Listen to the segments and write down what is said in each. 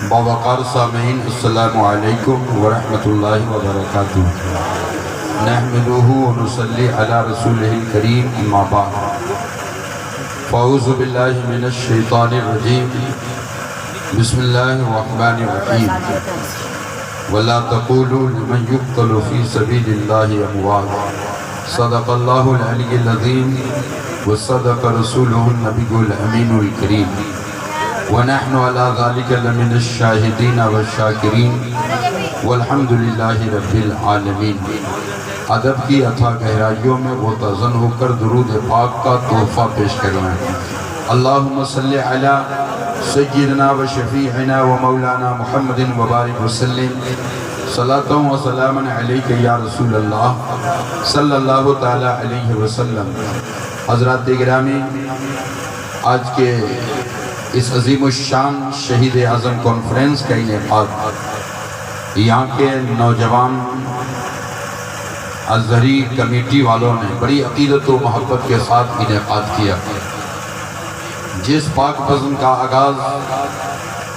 باوقار سامعین السلام علیکم ورحمۃ اللہ وبرکاتہ۔ نحمدہ ونصلی علی رسولہ الکریم اما بعد، فاعوذ باللہ من الشیطان الرجیم، بسم اللہ الرحمن الرحیم۔ ولا تقولوا لمن يقتل في سبيل الله اموات، صدق اللہ العلی العظیم وصدق رسولہ النبی الامین الکریم، ونحن على ذلك لمن الشاہدین والشاکرین والحمد للہ رب العالمین۔ ادب کی اتھا گہرائیوں میں متزن ہو کر درود پاک کا تحفہ پیش کرنا ہے۔ اللہم صلی علی سیدنا و شفیعنا و مولانا محمد وبارک وسلم، صلاۃ و سلام علیک یا رسول اللہ صلی اللہ تعالی علیہ وسلم۔ حضرات گرامی، آج کے اس عظیم الشان شہید اعظم کانفرنس کا انعقاد یہاں کے نوجوان ازہری کمیٹی والوں نے بڑی عقیدت و محبت کے ساتھ انعقاد کیا، جس پاک بزم کا آغاز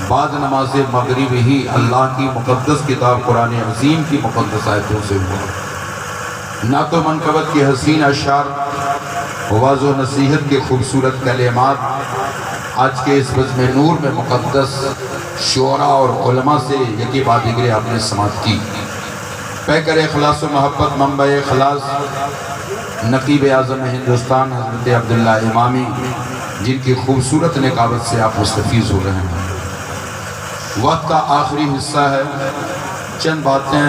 بعد نماز مغرب ہی اللہ کی مقدس کتاب قرآن عظیم کی مقدس آیتوں سے ہوا۔ نعت و منقبت کے حسین اشعار، واعظ و نصیحت کے خوبصورت کلمات آج کے اس بزم نور میں مقدس شعراء اور علماء سے یکی بعد دیگرے آپ نے سماعت کی۔ پیکر اخلاص و محبت، منبع اخلاص، نقیب اعظم ہندوستان حضرت عبداللہ امامی، جن کی خوبصورت نقابت سے آپ مستفیض ہو رہے ہیں۔ وقت کا آخری حصہ ہے، چند باتیں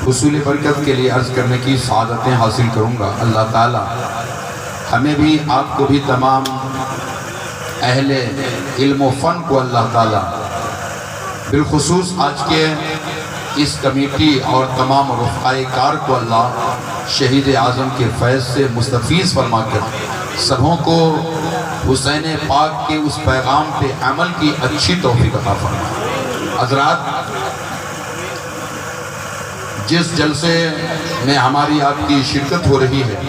حصول برکت کے لیے عرض کرنے کی سعادتیں حاصل کروں گا۔ اللہ تعالی ہمیں بھی، آپ کو بھی، تمام اہل علم و فن کو اللہ تعالی بالخصوص آج کے اس کمیٹی اور تمام رفقائے کار کو اللہ شہید اعظم کے فیض سے مستفیض فرما کر سبوں کو حسین پاک کے اس پیغام پہ عمل کی اچھی توفیق عطا فرمائے۔ حضرات، جس جلسے میں ہماری آپ کی شرکت ہو رہی ہے،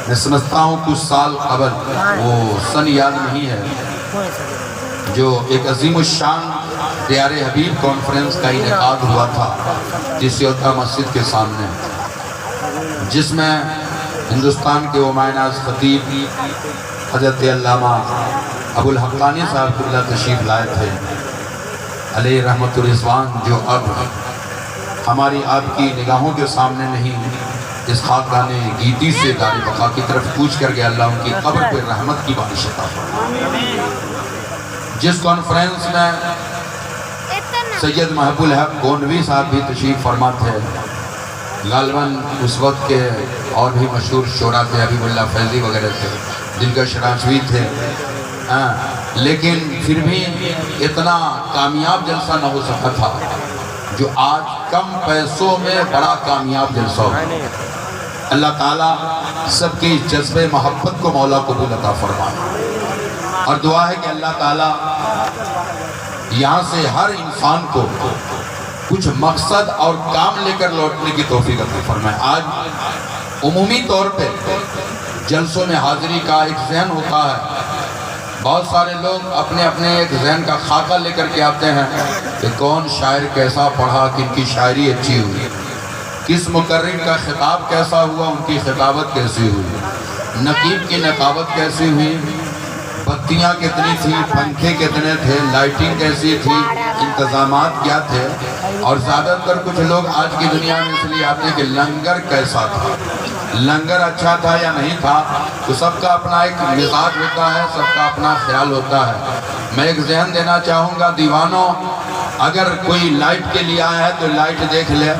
میں سمجھتا ہوں کچھ سال قبل، وہ سن یاد نہیں ہے، جو ایک عظیم الشان دیار حبیب کانفرنس کا انعقاد ہوا تھا تیسیوتا مسجد کے سامنے، جس میں ہندوستان کے عمائناز خطیب حضرت علامہ ابو الحقانی صاحب اللہ تشریف لائے تھے علیہ رحمت الرضوان، جو اب ہماری آپ کی نگاہوں کے سامنے نہیں، اس خاکدان گیتی سے دار بقا کی طرف کوچ کر گیا۔ اللہ ان کی قبر پر رحمت کی بارش عطا فرمائے۔ جس کانفرنس میں سید محب الحق گونوی صاحب بھی تشریف فرما تھے، غالباً اس وقت کے اور بھی مشہور شعراء تھے، حبیب اللہ فیضی وغیرہ تھے، دلکش راجوی تھے، لیکن پھر بھی اتنا کامیاب جلسہ نہ ہو سکا تھا جو آج کم پیسوں میں بڑا کامیاب جلسہ ہو۔ اللہ تعالیٰ سب کی جذب محبت کو مولا قبول عطا فرمائے، اور دعا ہے کہ اللہ تعالیٰ یہاں سے ہر انسان کو کچھ مقصد اور کام لے کر لوٹنے کی توفیق عطا فرمائے۔ آج عمومی طور پہ جلسوں میں حاضری کا ایک ذہن ہوتا ہے، بہت سارے لوگ اپنے اپنے ایک ذہن کا خاکہ لے کر کے آتے ہیں کہ کون شاعر کیسا پڑھا، کن کی شاعری اچھی ہوئی، کس مقرر کا خطاب کیسا ہوا، ان کی خطابت کیسی ہوئی، نقیب کی نقابت کیسی ہوئی، بتیاں کتنی تھی، پنکھے کتنے تھے، لائٹنگ کیسی تھی، انتظامات کیا تھے، اور زیادہ تر کچھ لوگ آج کی دنیا میں اس لیے آتے ہیں کہ لنگر کیسا تھا، لنگر اچھا تھا یا نہیں تھا۔ تو سب کا اپنا ایک مزاج ہوتا ہے، سب کا اپنا خیال ہوتا ہے۔ میں ایک ذہن دینا چاہوں گا، دیوانوں، اگر کوئی لائٹ کے لیے آیا ہے تو لائٹ دیکھ لے،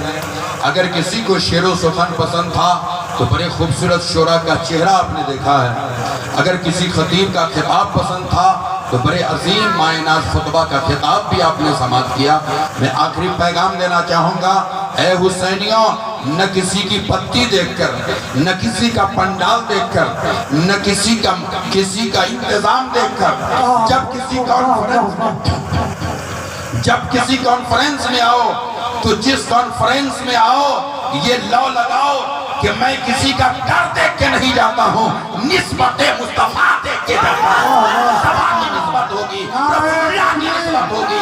اگر کسی کو شعر و سخن پسند تھا تو بڑے خوبصورت شعراء کا چہرہ آپ نے دیکھا ہے، اگر کسی خطیب کا خطاب پسند تھا تو بڑے عظیم معناز خطبہ کا خطاب بھی آپ نے سماعت کیا۔ میں آخری پیغام دینا چاہوں گا، اے حسینیوں، نہ کسی کی پتی دیکھ کر، نہ کسی کا پنڈال دیکھ کر، نہ کسی کا انتظام دیکھ کر، جب کسی کانفرنس میں آؤ تو جس کانفرنس میں آؤ یہ لو لگاؤ کہ میں کسی کا ڈر دیکھ کے نہیں جاتا ہوں، نسبت مصطفیٰ دیکھ کے جاتا ہوں۔ سبا کی نسبت ہوگی، رسول اللہ کی نسبت ہوگی،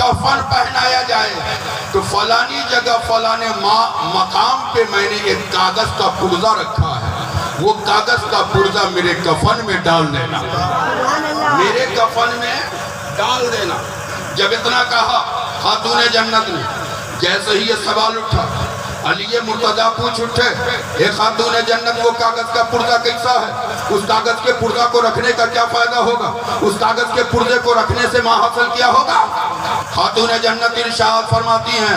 کفن پہنایا جائے تو فلانی جگہ فلانے مقام پہ میں نے ایک کاغذ کا پرزہ رکھا ہے، وہ کاغذ کا پرزہ میرے کفن میں ڈال دینا، میرے کفن میں ڈال دینا۔ جب اتنا کہا خاتون جنت نے، جیسے ہی یہ سوال اٹھا علی مرتضیٰ پوچھ اٹھے، اے خاتون جنت وہ کاغذ کا پرزہ کیسا ہے؟ اس کاغذ کے پرزہ کو رکھنے کا کیا فائدہ ہوگا؟ اس کاغذ کے پرزے کو رکھنے سے ماں حاصل کیا ہوگا؟ خاتون جنت ارشاد فرماتی ہیں،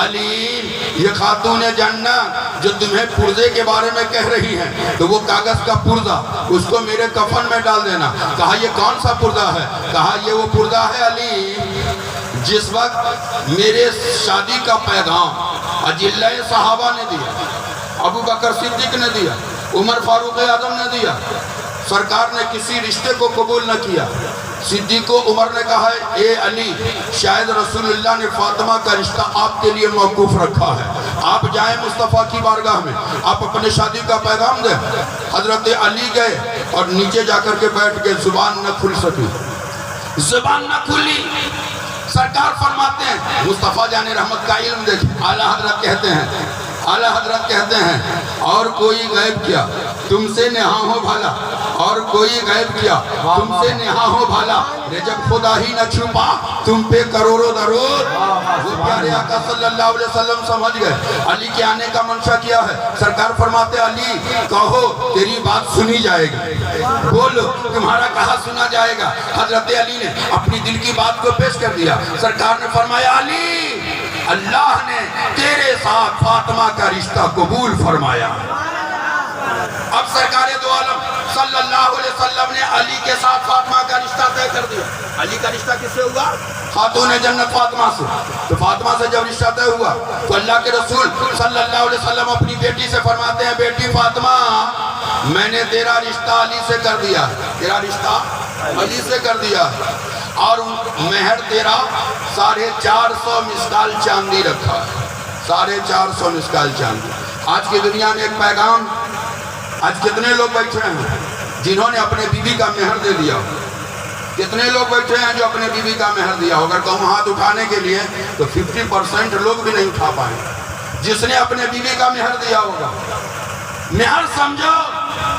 علی یہ خاتون جنت جو تمہیں پرزے کے بارے میں کہہ رہی ہیں تو وہ کاغذ کا پرزہ اس کو میرے کفن میں ڈال دینا۔ کہا یہ کون سا پرزہ ہے؟ کہا یہ وہ پرزہ ہے علی جس وقت میرے شادی کا پیغام اجلہ صحابہ نے دیا، ابو بکر صدیق نے دیا، عمر فاروق اعظم نے دیا، سرکار نے کسی رشتے کو قبول نہ کیا۔ صدیق و عمر نے کہا اے علی شاید رسول اللہ نے فاطمہ کا رشتہ آپ کے لیے موقوف رکھا ہے، آپ جائیں مصطفیٰ کی بارگاہ میں، آپ اپنے شادی کا پیغام دیں۔ حضرت علی گئے اور نیچے جا کر کے بیٹھ گئے، زبان نہ کھل سکی، زبان نہ کھلی۔ سرکار فرماتے ہیں مصطفیٰ جان رحمت کا علم دیکھ، اعلیٰ حضرت کہتے ہیں اور کوئی غیب کیا تم سے نہاں ہو بھلا، اور کوئی غیب کیا تم سے نہاں ہو بھلا، جب خدا ہی نہ چھپا تم پہ کروڑوں درود۔ وہ پیارے آقا صلی اللہ علیہ وسلم سمجھ گئے علی کے آنے کا منشا کیا ہے۔ سرکار فرماتے علی کہو تیری بات سنی جائے گی، بولو تمہارا کہا سنا جائے گا۔ حضرت علی نے اپنی دل کی بات کو پیش کر دیا۔ سرکار نے فرمایا علی اللہ نے تیرے ساتھ فاطمہ کا رشتہ قبول فرمایا۔ اب سرکار دو عالم صلی اللہ علیہ وسلم نے علی کے ساتھ فاطمہ کا رشتہ طے کر دیا۔ علی کا رشتہ کس سے ہوا؟ خاتون جنت فاطمہ سے۔ تو فاطمہ سے جب رشتہ طے ہوا تو اللہ کے رسول صلی اللہ علیہ وسلم اپنی بیٹی سے فرماتے ہیں بیٹی فاطمہ میں نے تیرا رشتہ علی سے کر دیا، تیرا رشتہ علی سے کر دیا، اور مہر تیرا 450 مسکال چاندی رکھا ہے، 450 مسکال چاندی۔ آج کی دنیا میں ایک پیغام، آج کتنے لوگ بیٹھے ہیں جنہوں نے اپنے بیوی کا مہر دے دیا؟ کتنے لوگ بیٹھے ہیں جو اپنے بیوی کا مہر دیا؟ اگر کہوں ہاتھ اٹھانے کے لیے تو 50% لوگ بھی نہیں اٹھا پائیں جس نے اپنے بیوی کا مہر دیا ہوگا۔ مہر سمجھو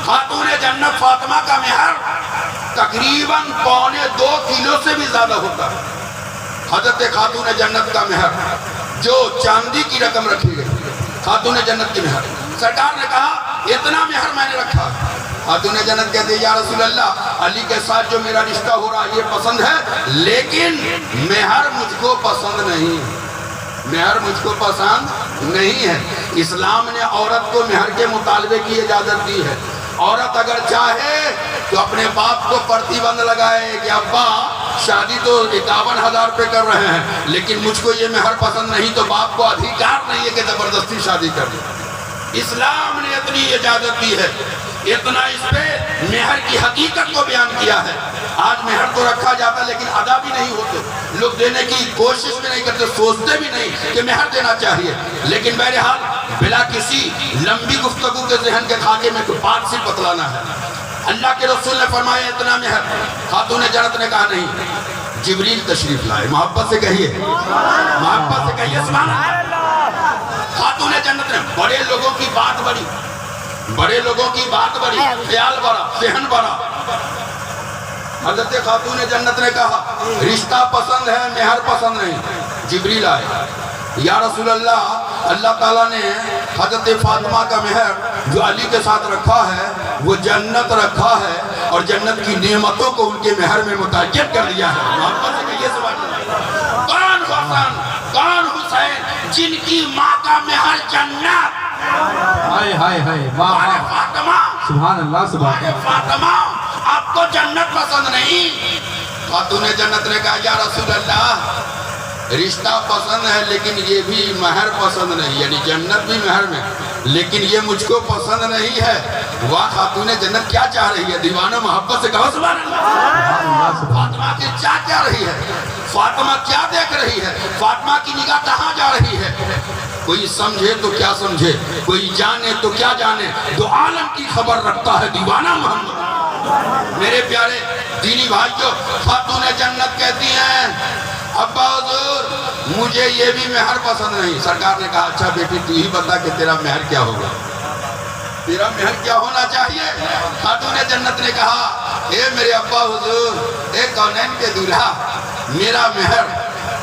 خاتون جنت فاطمہ کا مہر تقریباً 2.25 کلو سے بھی زیادہ ہوتا ہے۔ حضرت خاتون جنت کا مہر جو چاندی کی رقم رکھی گئی، خاتون جنت کی مہر، سرکار نے کہا اتنا مہر میں نے رکھا۔ خاتون جنت کہتے یا رسول اللہ علی کے ساتھ جو میرا رشتہ ہو رہا یہ پسند ہے، لیکن مہر مجھ کو پسند نہیں، مہر مجھ کو پسند نہیں ہے۔ اسلام نے عورت کو مہر کے مطالبے کی اجازت دی ہے۔ عورت اگر چاہے تو اپنے باپ کو پرتی بند لگائے کہ ابا شادی تو 51,000 پہ کر رہے ہیں لیکن مجھ کو یہ مہر پسند نہیں، تو باپ کو ادھیکار نہیں ہے کہ زبردستی شادی کر دے۔ اسلام نے اتنی اجازت دی ہے، اتنا اس پہ مہر کی حقیقت کو بیان کیا ہے۔ آج مہر تو رکھا جاتا لیکن ادا بھی نہیں ہوتے، لوگ دینے کی کوشش بھی نہیں کرتے، سوچتے بھی نہیں کہ مہر دینا چاہیے۔ لیکن بہرحال بلا کسی لمبی گفتگو کے ذہن کے خاکے میں کوئی بات سے بتلانا ہے۔ اللہ کے رسول نے فرمایا اتنا مہر، خاتون جنت نے کہا نہیں، جبریل تشریف لائے، محبت سے کہیے، محبت سے کہیے سبحان اللہ۔ خاتون جنت نے بڑے لوگوں کی بات بڑی، بڑے لوگوں کی بات بڑی، خیال بڑا، ذہن بڑا۔ حضرت خاتون جنت نے کہا رشتہ پسند ہے، مہر پسند نہیں۔ جبریل آئے، یا رسول اللہ اللہ تعالیٰ نے حضرت فاطمہ کا مہر جو علی کے ساتھ رکھا ہے وہ جنت رکھا ہے، اور جنت کی نعمتوں کو ان کے مہر میں متعین کر دیا ہے۔ محبت سے کہیے سبحان اللہ۔ کون حسن، کون حسین جن کی ماں کا مہر جنت؟ ہائے ہائے ہائے، واہ فاطمہ، سبحان اللہ سبحان اللہ۔ فاطمہ آپ کو جنت پسند نہیں؟ خاتون جنت نے کہا یا رسول اللہ رشتہ پسند ہے لیکن یہ بھی مہر پسند نہیں، یعنی جنت بھی مہر میں، لیکن یہ مجھ کو پسند نہیں ہے۔ واہ خاتون جنت کیا چاہ رہی ہے؟ دیوانہ محبت سے کہو سبحان اللہ۔ فاطمہ کی کیا رہی ہے؟ فاطمہ کیا دیکھ رہی ہے؟ فاطمہ کی نگاہ کہاں جا رہی ہے؟ کوئی سمجھے تو کیا سمجھے، کوئی جانے تو کیا جانے، دو عالم کی خبر رکھتا ہے دیوانہ محمد۔ میرے پیارے دینی بھائیوں، خاتون جنت کہتی ہیں ابا حضور مجھے یہ بھی مہر پسند نہیں. سرکار نے کہا اچھا بیٹی تو ہی بتا کہ تیرا مہر کیا ہوگا, تیرا مہر کیا ہونا چاہیے. خاتون جنت نے کہا اے میرے ابا حضور, اے کونین کے دولہا, میرا مہر,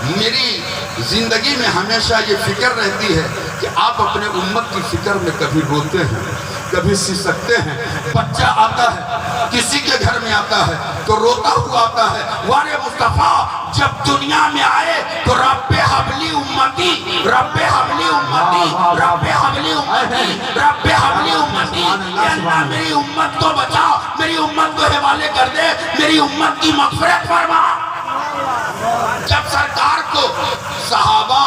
میری زندگی میں ہمیشہ یہ فکر رہتی ہے کہ آپ اپنے امت کی فکر میں کبھی روتے ہیں, کبھی سسکتے ہیں. بچہ آتا ہے کسی کے گھر میں آتا ہے تو روتا ہوا آتا ہے, وارے مصطفیٰ جب دنیا میں آئے تو رب حبلی امتی, رب حبلی امتی, رب حبلی امتی, رب حبلی امتی. اے اللہ میری امت کو بچا, میری امت کو حوالے کر دے, میری امت کی مغفرت فرما. جب سرکار کو صحابہ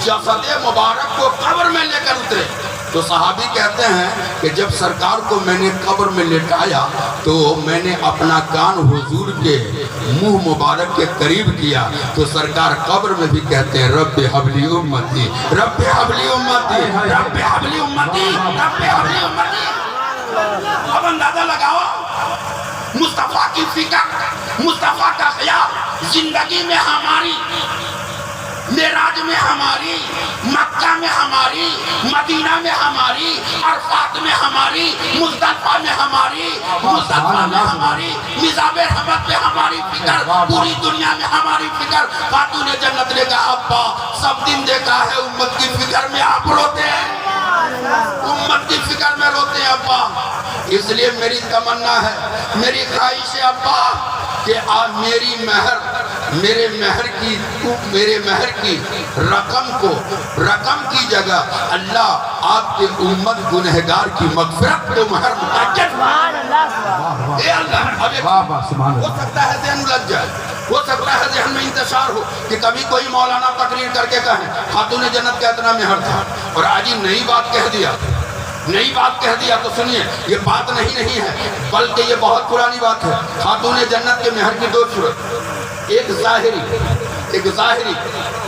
جسد مبارک کو قبر میں لے کر اترے تو صحابی کہتے ہیں کہ جب سرکار کو میں نے قبر میں لٹایا تو میں نے اپنا کان حضور کے منہ مبارک کے قریب کیا تو سرکار قبر میں بھی کہتے ہیں رب حبلی امتی, رب حبلی امتی, رب حبلی امتی, رب حبلی امتی. اب اندازہ لگاؤ مصطفیٰ کی فکر, مصطفیٰ کا خیال زندگی میں ہماری, معراج میں ہماری, مکہ میں ہماری, مدینہ میں ہماری, عرفات میں ہماری, مزدلفہ میں ہماری, مزدلفہ میں ہماری, مزاب رحمت میں ہماری فکر, پوری دنیا میں ہماری فکر. خاتون جنت نے کہا ابا سب دن دیکھا ہے امت کی فکر میں آپ روتے ہیں, امت کی فکر میں روتے ہیں ابا. اس لیے میری تمنا ہے, میری خواہش ہے ابا کہ میری مہر, میرے مہر کی رقم کو, رقم کی جگہ اللہ آپ کے امت گنہگار کی مغفرت کو مہر متعجب. اے اللہ, اب ہو سکتا ہے ذہن لگ جائے, ہو سکتا ہے ذہن میں انتشار ہو کہ کبھی کوئی مولانا تقریر کر کے کہیں خاتون جنت کا اتنا مہر تھا اور آج ہی نئی بات کہہ دیا, نئی بات کہہ دیا. تو سنیے یہ بات نہیں ہے بلکہ یہ بہت پرانی بات ہے. خاتون جنت کے مہر کی دو صورت, ایک ظاہری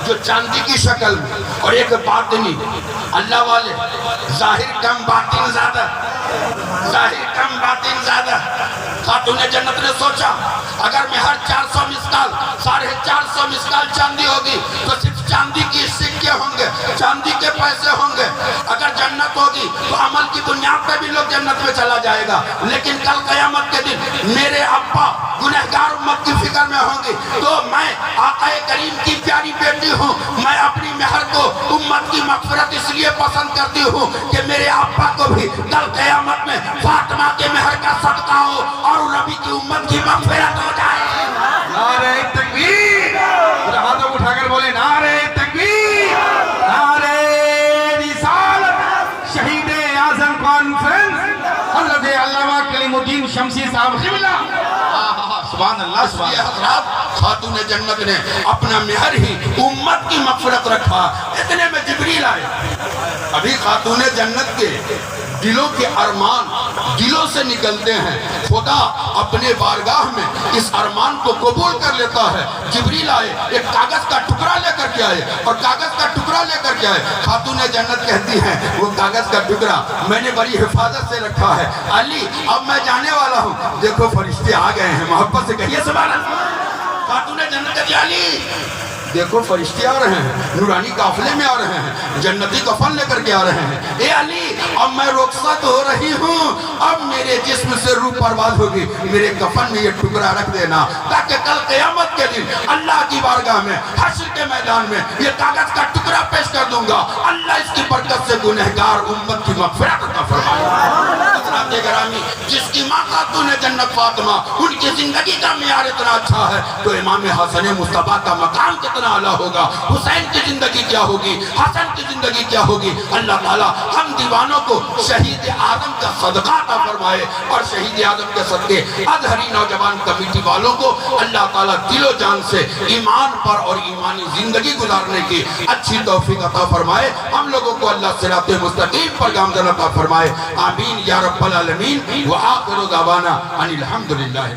جو چاندی کی شکل میں اور ایک باطنی. اللہ والے ظاہر کم باطن زیادہ, ظاہر کم باطن زیادہ. خاتون جنت نے سوچا اگر مہر 400 مسکال, 450 مسکال چاندی ہوگی تو صرف چاندی کی سکے ہوں گے, چاندی کے پیسے ہوں گے. اگر جنت ہوگی تو عمل کی بنیاد پہ بھی لوگ جنت میں چلا جائے گا. لیکن کل قیامت کے دن میرے ابا گنہگار امت کی فکر میں ہوں گے تو میں آقا کریم کی پیاری بیٹی ہوں, میں اپنی مہر کو امت کی مغفرت اس لیے پسند کرتی ہوں کہ میرے ابا کو بھی کل قیامت میں فاطمہ کے مہر کا صدقہ ہو اور نبی کی امت کی مغفرت ہو جائے. نعرہ تکبیر, ہاتھ اٹھا کر بولے نعرہ تکبیر, نعرہ رسالت. شہید اعظم کانفرنس حضرت علامہ کلیم الدین شمسی صاحب قبلہ. سبحان اللہ, سبحان اللہ. حضرات خاتون جنت نے اپنا مہر ہی امت کی مغفرت رکھا. اتنے میں جبریل آئے. ابھی خاتون جنت کے دلوں کے ارمان دلوں سے نکلتے ہیں, خدا اپنے بارگاہ میں اس ارمان کو قبول کر لیتا ہے. جبریل آئے, ایک کاغذ کا ٹکڑا لے کر کے آئے اور کاغذ کا ٹکڑا لے کر کے آئے. خاتون جنت کہتی ہیں وہ کاغذ کا ٹکڑا میں نے بڑی حفاظت سے رکھا ہے. علی اب میں جانے والا ہوں, دیکھو فرشتے آ گئے ہیں, محبت سے کہیے سبحان اللہ. خاتون جنت کہتی علی دیکھو فرشتے آ رہے ہیں, نورانی قافلے میں آ رہے ہیں, جنتی کفن لے کر کے آ رہے ہیں. اے علی اب میں رخصت ہو رہی ہوں, اب میرے جسم سے روح پرواز ہوگی, میرے کفن میں یہ ٹکڑا رکھ دینا تاکہ کل قیامت کے دن اللہ کی بارگاہ میں حشر کے میدان میں یہ کاغذ کا ٹکڑا پیش کر دوں گا. اللہ اس کی برکت سے گنہگار امت کی مغفرت عطا فرمائے. حضرات گرامی, جس کی ماں خاتون جنت فاطمہ, ان کی زندگی کا معیار اتنا اچھا ہے تو امام حسن مصطفیٰ کا مقام کتنا اعلیٰ ہوگا, حسین کی زندگی کیا ہوگی, حسن کی زندگی کیا ہوگی. اللہ تعالیٰ ہم دیوانوں کو شہید اعظم کا صدقہ عطا فرمائے اور شہید اعظم کے صدقے ازہری نوجوان کمیٹی والوں کو اللہ تعالیٰ دل و جان سے ایمان پر اور ایمانی زندگی گزارنے کی اچھی توفیق عطا فرمائے. ہم لوگوں کو اللہ صراط مستقیم پر گامزن عطا فرمائے. آمین یا رب العالمین. وآخر دعوانا ان الحمدللہ.